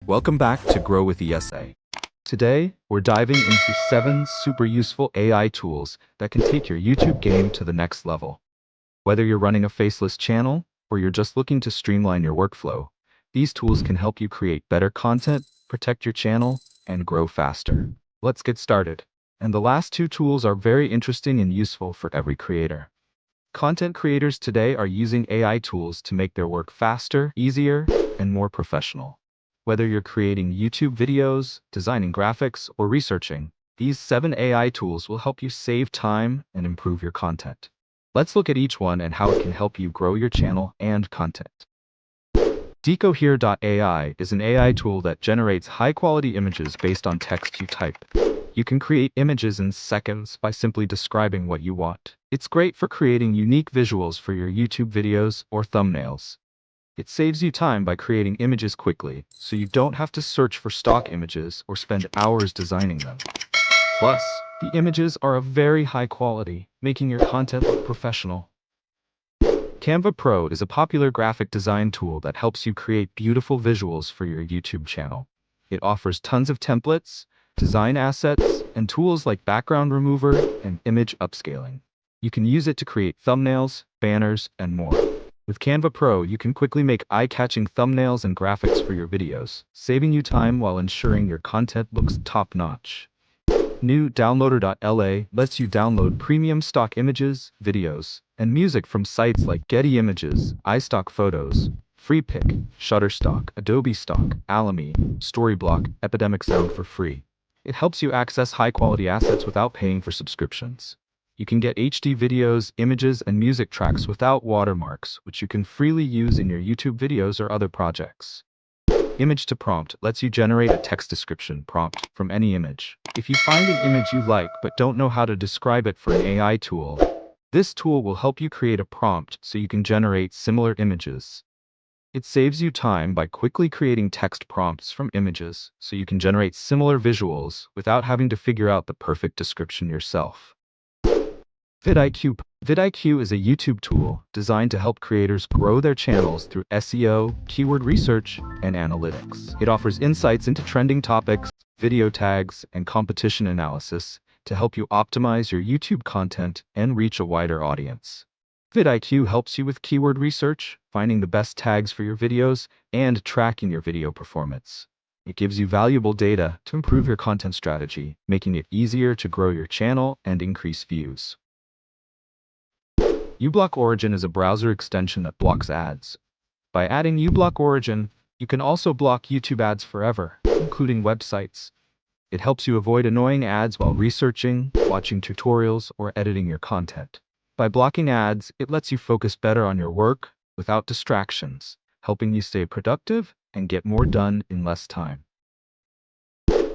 Welcome back to Grow with ESA. Today, we're diving into 7 super useful AI tools that can take your YouTube game to the next level. Whether you're running a faceless channel or you're just looking to streamline your workflow, these tools can help you create better content, protect your channel, and grow faster. Let's get started. And the last 2 tools are very interesting and useful for every creator. Content creators today are using AI tools to make their work faster, easier, and more professional. Whether you're creating YouTube videos, designing graphics, or researching, these 7 AI tools will help you save time and improve your content. Let's look at each one and how it can help you grow your channel and content. Decohere.ai is an AI tool that generates high-quality images based on text you type. You can create images in seconds by simply describing what you want. It's great for creating unique visuals for your YouTube videos or thumbnails. It saves you time by creating images quickly, so you don't have to search for stock images or spend hours designing them. Plus, the images are of very high quality, making your content look professional. Canva Pro is a popular graphic design tool that helps you create beautiful visuals for your YouTube channel. It offers tons of templates, design assets, and tools like background remover and image upscaling. You can use it to create thumbnails, banners, and more. With Canva Pro, you can quickly make eye-catching thumbnails and graphics for your videos, saving you time while ensuring your content looks top-notch. New Downloader.la lets you download premium stock images, videos, and music from sites like Getty Images, iStock Photos, FreePic, Shutterstock, Adobe Stock, Alamy, Storyblock, Epidemic Sound for free. It helps you access high-quality assets without paying for subscriptions. You can get HD videos, images, and music tracks without watermarks, which you can freely use in your YouTube videos or other projects. Image to Prompt lets you generate a text description prompt from any image. If you find an image you like but don't know how to describe it for an AI tool, this tool will help you create a prompt so you can generate similar images. It saves you time by quickly creating text prompts from images so you can generate similar visuals without having to figure out the perfect description yourself. vidIQ. vidIQ is a YouTube tool designed to help creators grow their channels through SEO, keyword research, and analytics. It offers insights into trending topics, video tags, and competition analysis to help you optimize your YouTube content and reach a wider audience. vidIQ helps you with keyword research, finding the best tags for your videos, and tracking your video performance. It gives you valuable data to improve your content strategy, making it easier to grow your channel and increase views. uBlock Origin is a browser extension that blocks ads. By adding uBlock Origin, you can also block YouTube ads forever, including websites. It helps you avoid annoying ads while researching, watching tutorials, or editing your content. By blocking ads, it lets you focus better on your work without distractions, helping you stay productive and get more done in less time.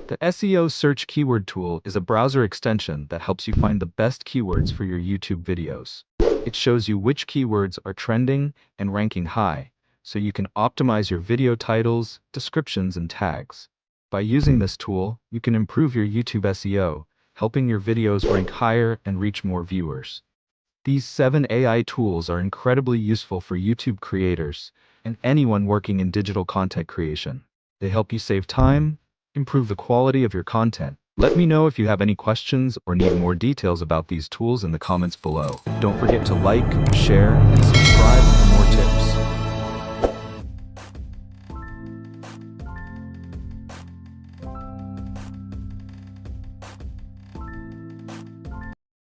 The SEO Search Keyword Tool is a browser extension that helps you find the best keywords for your YouTube videos. It shows you which keywords are trending and ranking high, so you can optimize your video titles, descriptions, and tags. By using this tool, you can improve your YouTube SEO, helping your videos rank higher and reach more viewers. These 7 AI tools are incredibly useful for YouTube creators and anyone working in digital content creation. They help you save time, improve the quality of your content. Let me know if you have any questions or need more details about these tools in the comments below. Don't forget to like, share, and subscribe for more